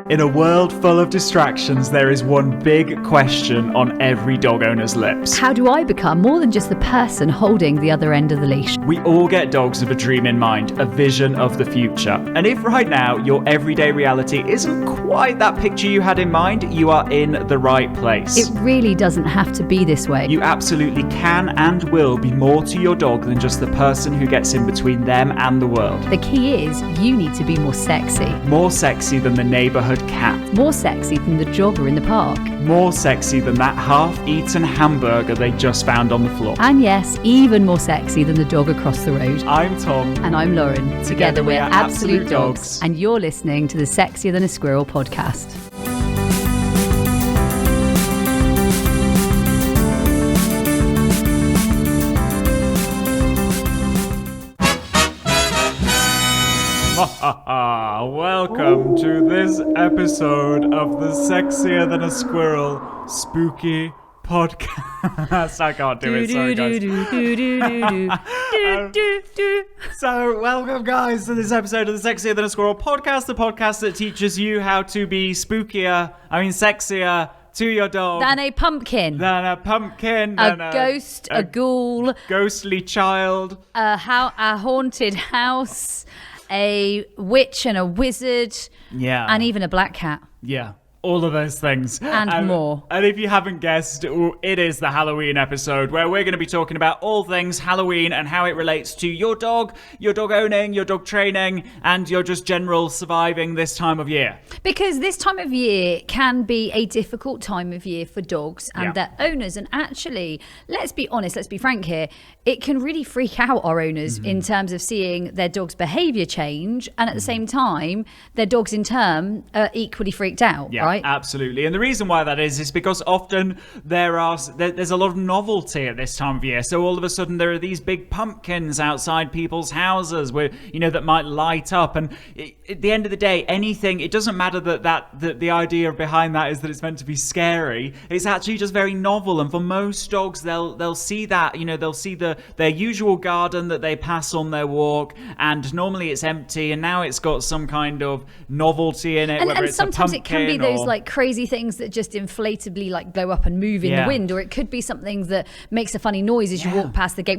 In a world full of distractions, there is one big question on every dog owner's lips. How do I become more than just the person holding the other end of the leash? We all get dogs with a dream in mind, a vision of the future. And if right now your everyday reality isn't quite that picture you had in mind, you are in the right place. It really doesn't have to be this way. You absolutely can and will be more to your dog than just the person who gets in between them and the world. The key is you need to be more sexy. More sexy than the neighbourhood cat. More sexy than the jogger in the park. More sexy than that half-eaten hamburger they just found on the floor. And yes, even more sexy than the dog across the road. I'm Tom. And I'm Lauren. Together we're Absolute Dogs. And you're listening to the Sexier Than a Squirrel podcast. Welcome to this episode of the Sexier Than a Squirrel spooky podcast. I can't do it, sorry guys. So welcome guys to this episode of the Sexier Than a Squirrel podcast, the podcast that teaches you how to be sexier to your dog Than a pumpkin, a ghost, a ghoul, ghostly child, a haunted house, a witch and a wizard, and even a black cat. Yeah. All of those things. And more. And if you haven't guessed, it is the Halloween episode where we're going to be talking about all things Halloween and how it relates to your dog owning, your dog training, and your just general surviving this time of year. Because this time of year can be a difficult time of year for dogs and their owners. And actually, let's be honest, let's be frank here, it can really freak out our owners in terms of seeing their dog's behaviour change. And at the same time, their dogs in turn are equally freaked out, right? Absolutely. And the reason why that is because often there's a lot of novelty at this time of year. So all of a sudden there are these big pumpkins outside people's houses where, that might light up. And at the end of the day, anything, it doesn't matter that the idea behind that is that it's meant to be scary. It's actually just very novel. And for most dogs, they'll see that, they'll see their usual garden that they pass on their walk. And normally it's empty. And now it's got some kind of novelty in it, whether it's a pumpkin. Sometimes it can be those like crazy things that just inflatably like go up and move in the wind, or it could be something that makes a funny noise as you walk past the gate,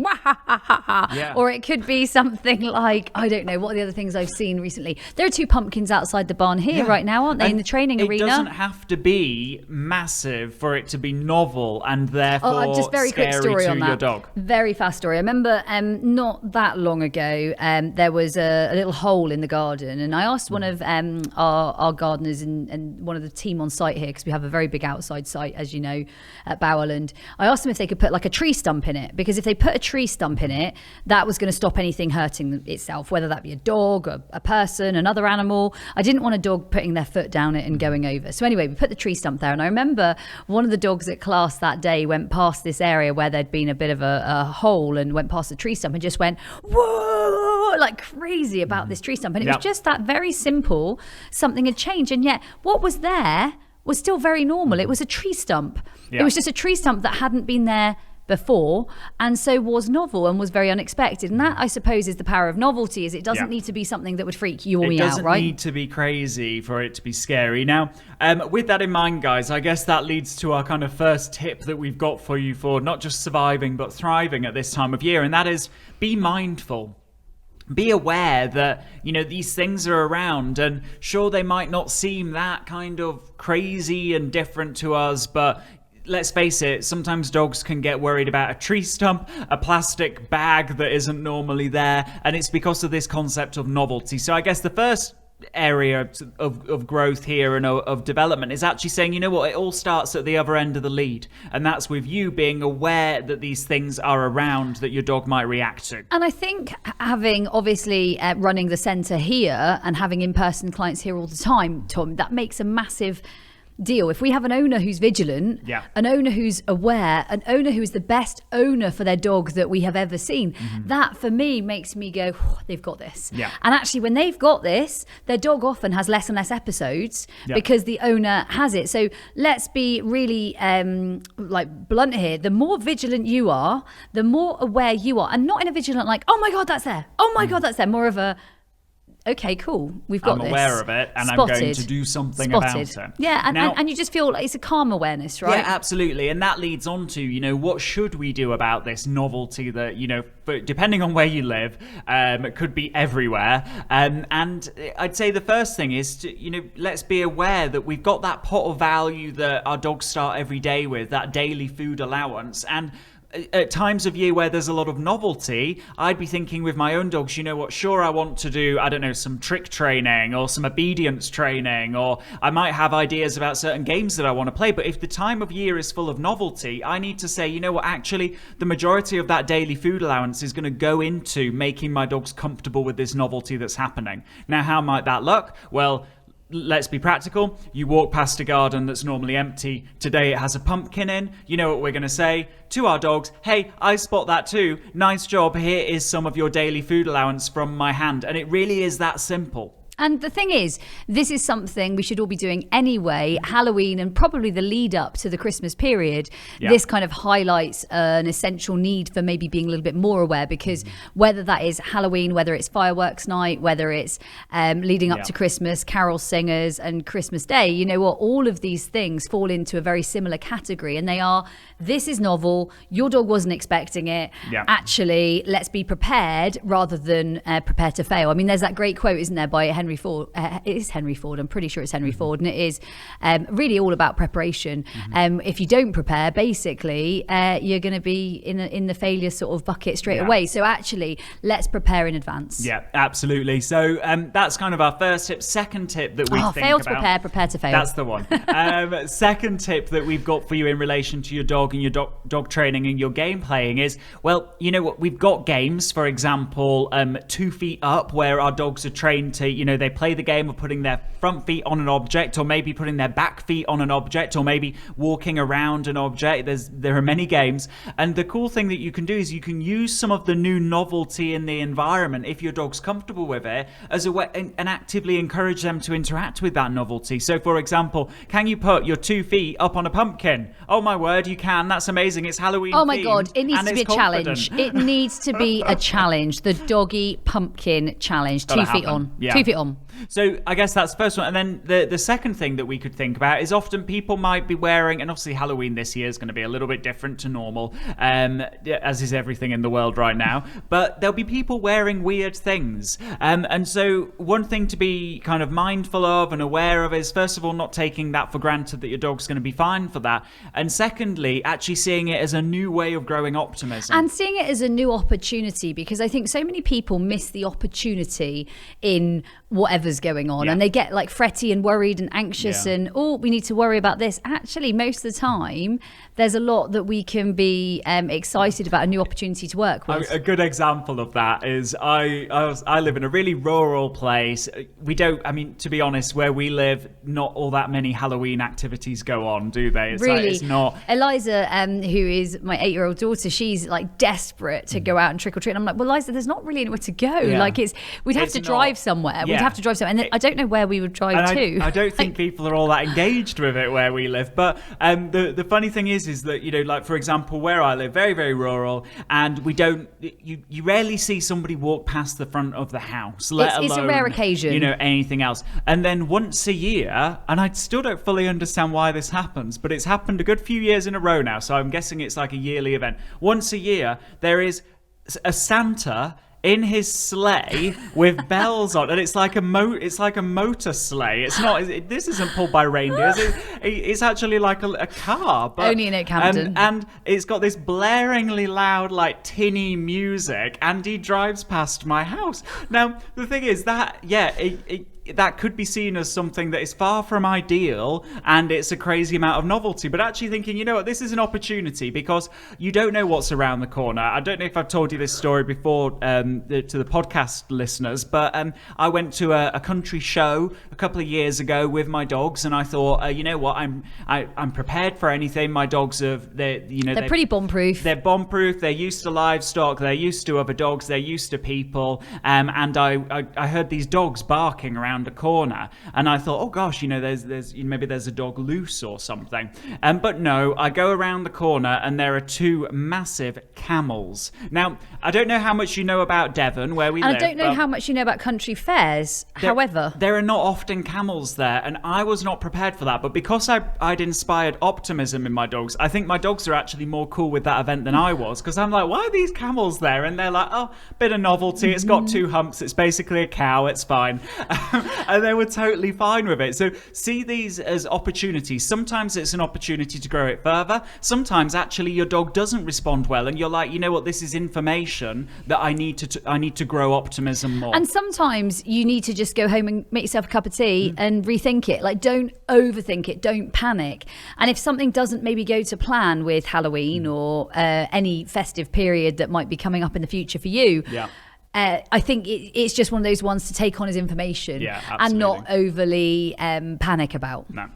or it could be something like, I don't know, what are the other things I've seen recently? There are two pumpkins outside the barn here right now, aren't they, in the training arena? It doesn't have to be massive for it to be novel and therefore just very quick story to on that. Your dog. Very fast story. I remember not that long ago, there was a little hole in the garden, and I asked one of our gardeners and one of the team on site here, because we have a very big outside site, as you know, at Bowerland. I asked them if they could put like a tree stump in it, because if they put a tree stump in it, that was going to stop anything hurting itself, whether that be a dog, a person, another animal. I didn't want a dog putting their foot down it and going over. So anyway, we put the tree stump there, and I remember one of the dogs at class that day went past this area where there'd been a bit of a hole, and went past the tree stump and just went, whoa, like crazy about this tree stump. And it was just that very simple, something had changed. And yet what was there was still very normal. It was a tree stump. It was just a tree stump that hadn't been there before, and so was novel and was very unexpected. And that, I suppose, is the power of novelty, is it doesn't need to be something that would freak you or me out, right? It doesn't need to be crazy for it to be scary. Now, with that in mind, guys, I guess that leads to our kind of first tip that we've got for you for not just surviving, but thriving at this time of year, and that is be mindful. Be aware that, these things are around, and sure, they might not seem that kind of crazy and different to us, but let's face it, sometimes dogs can get worried about a tree stump, a plastic bag that isn't normally there, and it's because of this concept of novelty. So I guess the first area of growth here and of development is actually saying, you know what, it all starts at the other end of the lead, and that's with you being aware that these things are around that your dog might react to. And I think having obviously running the centre here and having in-person clients here all the time, Tom, that makes a massive deal. If we have an owner who's vigilant, an owner who's aware, an owner who is the best owner for their dog that we have ever seen, that for me makes me go, they've got this. And actually when they've got this, their dog often has less and less episodes because the owner has it. So let's be really like blunt here. The more vigilant you are, the more aware you are, and not in a vigilant like, oh my God, that's there. Oh my God, that's there. More of a, okay, cool, we've got I'm this. aware of it, and Spotted. I'm going to do something about it. Yeah, Now, and you just feel like it's a calm awareness, right? Yeah, absolutely. And that leads on to, what should we do about this novelty that, depending on where you live, it could be everywhere. And I'd say the first thing is to, let's be aware that we've got that pot of value that our dogs start every day with, that daily food allowance. And at times of year where there's a lot of novelty, I'd be thinking with my own dogs, sure, I want to do, I don't know, some trick training or some obedience training, or I might have ideas about certain games that I want to play. But if the time of year is full of novelty, I need to say, actually, the majority of that daily food allowance is going to go into making my dogs comfortable with this novelty that's happening. Now, how might that look? Well, let's be practical. You walk past a garden that's normally empty. Today it has a pumpkin in. You know what we're going to say to our dogs? Hey, I spot that too. Nice job. Here is some of your daily food allowance from my hand. And it really is that simple. And the thing is, this is something we should all be doing anyway. Halloween and probably the lead up to the Christmas period. Yeah. This kind of highlights an essential need for maybe being a little bit more aware, because whether that is Halloween, whether it's fireworks night, whether it's leading up to Christmas, carol singers and Christmas Day, you know what? All of these things fall into a very similar category, and they are, this is novel. Your dog wasn't expecting it. Yeah. Actually, let's be prepared rather than prepare to fail. I mean, there's that great quote, isn't there, by Henry Ford. It is Henry Ford. I'm pretty sure it's Henry Ford, and it is really all about preparation. If you don't prepare, basically, you're going to be in the failure sort of bucket straight away. So actually, let's prepare in advance. Yeah, absolutely. So that's kind of our first tip. Second tip that we think fail to about, prepare, prepare to fail. That's the one. Second tip that we've got for you in relation to your dog and your dog training and your game playing is, well, you know what? We've got games, for example, 2 feet up, where our dogs are trained to, they play the game of putting their front feet on an object, or maybe putting their back feet on an object, or maybe walking around an object. There are many games. And the cool thing that you can do is you can use some of the new novelty in the environment, if your dog's comfortable with it, as a way, and actively encourage them to interact with that novelty. So, for example, can you put your 2 feet up on a pumpkin? Oh my word, you can. That's amazing. It's Halloween. Oh my themed, God, it needs to be a challenge. It needs to be a challenge. The doggy pumpkin challenge. 2 feet on. Yeah. 2 feet on. So I guess that's the first one. And then the second thing that we could think about is often people might be wearing, and obviously Halloween this year is going to be a little bit different to normal, as is everything in the world right now, but there'll be people wearing weird things. And so one thing to be kind of mindful of and aware of is, first of all, not taking that for granted that your dog's going to be fine for that. And secondly, actually seeing it as a new way of growing optimism. And seeing it as a new opportunity, because I think so many people miss the opportunity in whatever's going on, and they get like fretty and worried and anxious and we need to worry about this. Actually, most of the time there's a lot that we can be excited about, a new opportunity to work with. A good example of that is I live in a really rural place. We don't, I mean, to be honest, where we live, not all that many Halloween activities go on, do they? It's really? Like, it's not. Eliza, who is my 8-year-old daughter, she's like desperate to go out and trick or treat. And I'm like, well, Eliza, there's not really anywhere to go. Like we'd have to drive somewhere. We'd have to drive somewhere. And then I don't know where we would drive to. I don't think people are all that engaged with it where we live. But the funny thing is that, like, for example, where I live, very, very rural, and we don't, you rarely see somebody walk past the front of the house, let alone, it's a rare occasion. Anything else. And then once a year, and I still don't fully understand why this happens, but it's happened a good few years in a row now, so I'm guessing it's like a yearly event. Once a year, there is a Santa in his sleigh with bells on, and it's like a motor sleigh. It's not. This isn't pulled by reindeers. It's actually like a car, but only in Camden. And it's got this blaringly loud, like tinny music, and he drives past my house. Now the thing is that that could be seen as something that is far from ideal, and it's a crazy amount of novelty, but actually thinking, you know what, this is an opportunity, because you don't know what's around the corner. I don't know if I've told you this story before to the podcast listeners, but I went to a country show a couple of years ago with my dogs, and I thought, you know what, I'm prepared for anything. My dogs they're pretty bomb-proof. They're bomb-proof. They're used to livestock. They're used to other dogs. They're used to people. And I heard these dogs barking around around a corner, and I thought, oh gosh, maybe there's a dog loose or something. But no, I go around the corner and there are two massive camels. Now, I don't know how much you know about Devon, where we live. I don't know how much you know about country fairs. However, there are not often camels there, and I was not prepared for that. But because I'd inspired optimism in my dogs, I think my dogs are actually more cool with that event than I was, because I'm like, why are these camels there? And they're like, oh, bit of novelty. It's got two humps. It's basically a cow. It's fine. And they were totally fine with it. So see these as opportunities. Sometimes it's an opportunity to grow it further. Sometimes actually your dog doesn't respond well, and you're like, you know what, this is information that I need to grow optimism more. And sometimes you need to just go home and make yourself a cup of tea and rethink it. Like, don't overthink it, don't panic. And if something doesn't maybe go to plan with Halloween or any festive period that might be coming up in the future for you, I think it's just one of those ones to take on as information and not overly panic about. No.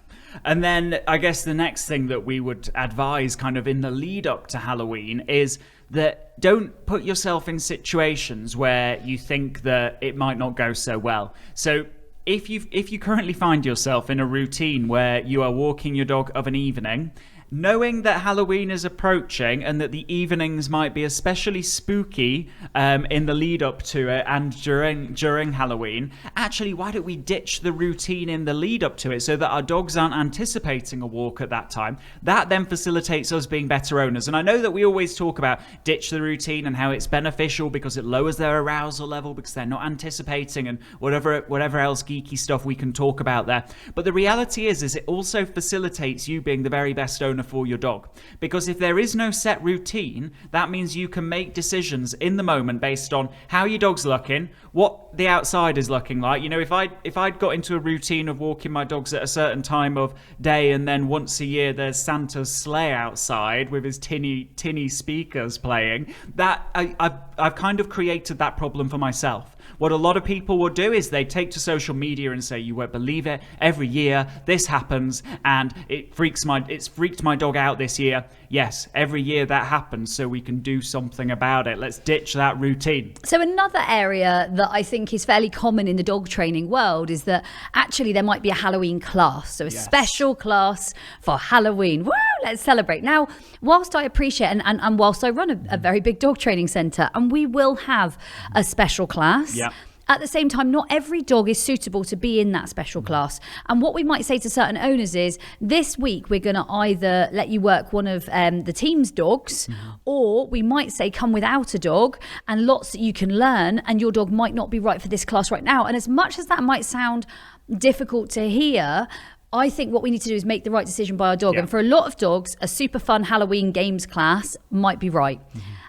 And then I guess the next thing that we would advise kind of in the lead up to Halloween is that don't put yourself in situations where you think that it might not go so well. So if you currently find yourself in a routine where you are walking your dog of an evening, knowing that Halloween is approaching and that the evenings might be especially spooky in the lead up to it and during Halloween, actually, why don't we ditch the routine in the lead up to it so that our dogs aren't anticipating a walk at that time? That then facilitates us being better owners. And I know that we always talk about ditch the routine and how it's beneficial because it lowers their arousal level because they're not anticipating and whatever else geeky stuff we can talk about there. But the reality is it also facilitates you being the very best owner for your dog, because if there is no set routine, that means you can make decisions in the moment based on how your dog's looking, what the outside is looking like. You know, if I'd got into a routine of walking my dogs at a certain time of day, and then once a year there's Santa's sleigh outside with his tinny speakers playing, that I've kind of created that problem for myself. What a lot of people will do is they take to social media and say, you won't believe it, every year this happens and it's freaked my dog out this year. Yes, every year that happens, so we can do something about it. Let's ditch that routine. So another area that I think is fairly common in the dog training world is that actually there might be a Halloween class, so a special class for Halloween. Woo, let's celebrate. Now, whilst I appreciate and whilst I run a very big dog training centre, and we will have a special class, at the same time, not every dog is suitable to be in that special class. And what we might say to certain owners is, this week we're going to either let you work one of the team's dogs, or we might say come without a dog and lots that you can learn, and your dog might not be right for this class right now. And as much as that might sound difficult to hear, I think what we need to do is make the right decision by our dog. And for a lot of dogs, a super fun Halloween games class might be right.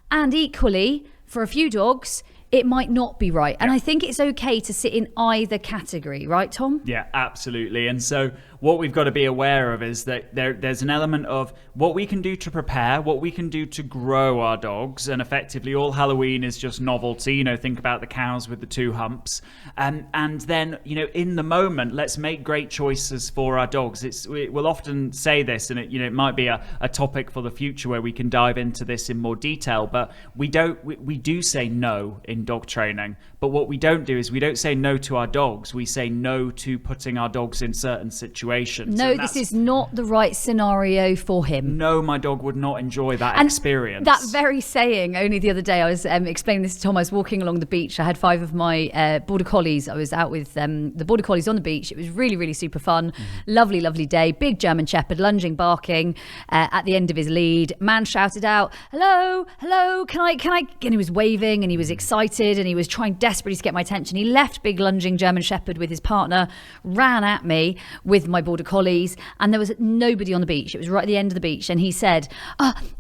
And equally, for a few dogs, it might not be right. And I think it's okay to sit in either category, right, Tom? Yeah, absolutely. And so what we've got to be aware of is that there's an element of what we can do to prepare, what we can do to grow our dogs. And effectively, all Halloween is just novelty. You know, think about the cows with the two humps. And then, you know, in the moment, let's make great choices for our dogs. We'll often say this, and it might be a topic for the future where we can dive into this in more detail. But we do say no in dog training. But what we don't do is we don't say no to our dogs. We say no to putting our dogs in certain situations. No, this is not the right scenario for him. No, my dog would not enjoy that experience. That very saying, only the other day, I was explaining this to Tom. I was walking along the beach. I had 5 of my border collies. I was out with the border collies on the beach. It was really, really super fun. Lovely, lovely day. Big German Shepherd, lunging, barking at the end of his lead. Man shouted out, hello, can I? And he was waving and he was excited and he was trying desperately to get my attention. He left big lunging German Shepherd with his partner, ran at me with my border collies, and there was nobody on the beach. It was right at the end of the beach, and he said,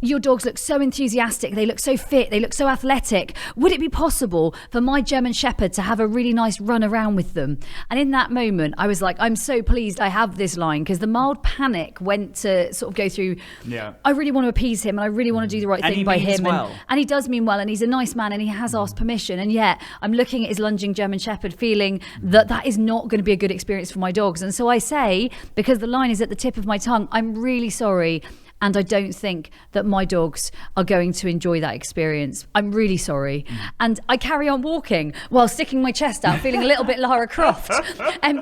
your dogs look so enthusiastic, they look so fit, they look so athletic. Would it be possible for my German Shepherd to have a really nice run around with them? And in that moment, I was like, I'm so pleased I have this line, because the mild panic went to sort of go through, I really want to appease him, and I really want to do the right thing by him. Well. And he does mean well, and he's a nice man, and he has asked permission, and yet I'm looking at his lunging German Shepherd feeling that is not going to be a good experience for my dogs. And so I say, because the line is at the tip of my tongue, I'm really sorry. and I don't think that my dogs are going to enjoy that experience. I'm really sorry. And I carry on walking while sticking my chest out, feeling a little bit Lara Croft.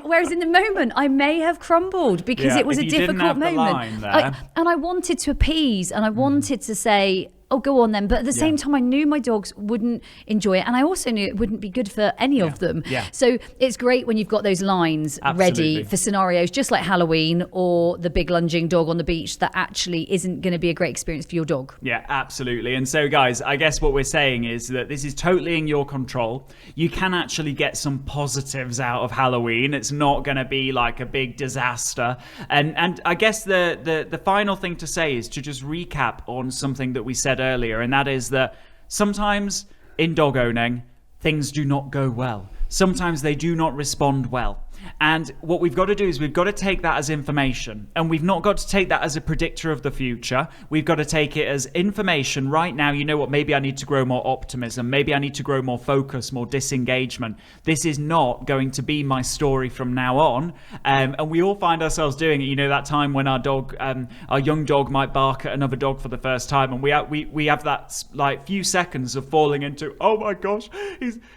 Whereas in the moment, I may have crumbled because it was a difficult moment. And I wanted to appease, and I wanted to say, oh, go on then. But at the same time, I knew my dogs wouldn't enjoy it. And I also knew it wouldn't be good for any of them. Yeah. So it's great when you've got those lines ready for scenarios, just like Halloween or the big lunging dog on the beach that actually isn't going to be a great experience for your dog. Yeah, absolutely. And so, guys, I guess what we're saying is that this is totally in your control. You can actually get some positives out of Halloween. It's not going to be like a big disaster. And I guess the final thing to say is to just recap on something that we said earlier, and that is that sometimes in dog owning, things do not go well. Sometimes they do not respond well. And what we've got to do is we've got to take that as information, and we've not got to take that as a predictor of the future. We've got to take it as information right now. You know what? Maybe I need to grow more optimism. Maybe I need to grow more focus, more disengagement. This is not going to be my story from now on. And we all find ourselves doing it. You know, that time when our dog, our young dog might bark at another dog for the first time, and we have that like few seconds of falling into, oh my gosh,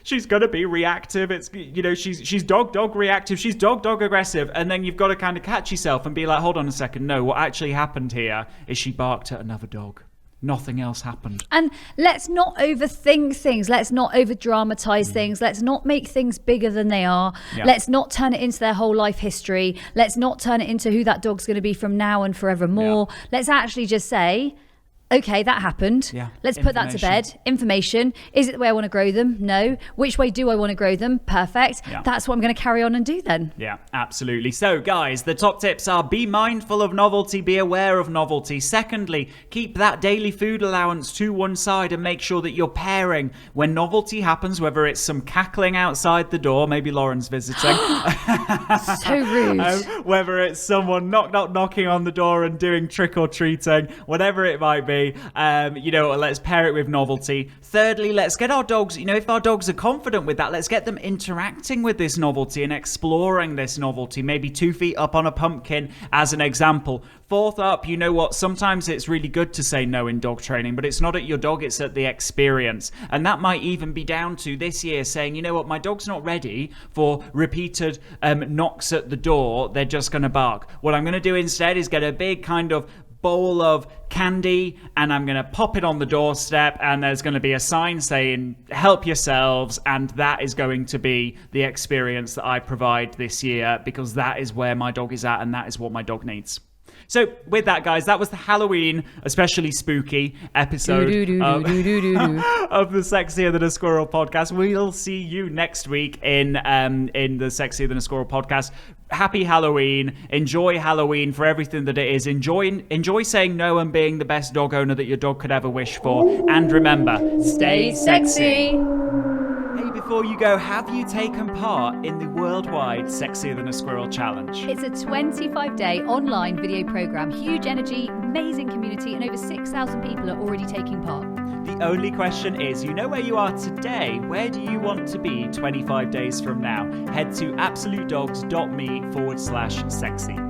she's going to be reactive. It's, you know, she's dog reactive. She's dog aggressive. And then you've got to kind of catch yourself and be like, hold on a second. No, what actually happened here is she barked at another dog. Nothing else happened. And let's not overthink things. Let's not over dramatize things. Let's not make things bigger than they are. Yeah. Let's not turn it into their whole life history. Let's not turn it into who that dog's going to be from now and forevermore. Yeah. Let's actually just say, okay, that happened. Yeah. Let's put that to bed. Information. Is it the way I want to grow them? No. Which way do I want to grow them? Perfect. Yeah. That's what I'm going to carry on and do then. Yeah, absolutely. So, guys, the top tips are: be mindful of novelty, be aware of novelty. Secondly, keep that daily food allowance to one side and make sure that you're pairing when novelty happens, whether it's some cackling outside the door, maybe Lauren's visiting. So rude. Whether it's someone knocking on the door and doing trick-or-treating, whatever it might be. You know, let's pair it with novelty. Thirdly, let's get our dogs, you know, if our dogs are confident with that, let's get them interacting with this novelty and exploring this novelty, maybe 2 feet up on a pumpkin as an example. Fourth up, you know what, sometimes it's really good to say no in dog training, but it's not at your dog, it's at the experience. And that might even be down to this year saying, you know what, my dog's not ready for repeated knocks at the door, they're just going to bark. What I'm going to do instead is get a big kind of bowl of candy and I'm going to pop it on the doorstep, and there's going to be a sign saying help yourselves, and that is going to be the experience that I provide this year, because that is where my dog is at and that is what my dog needs. So with that, guys, that was the Halloween, especially spooky episode of the Sexier Than a Squirrel podcast. We'll see you next week in the Sexier Than a Squirrel podcast. Happy Halloween. Enjoy Halloween for everything that it is. Enjoy saying no and being the best dog owner that your dog could ever wish for. And remember, stay sexy. Hey, before you go, have you taken part in the worldwide Sexier Than a Squirrel challenge? It's a 25-day online video program, huge energy, amazing community, and over 6,000 people are already taking part. The only question is, you know where you are today, where do you want to be 25 days from now? Head to absolutedogs.me/sexy.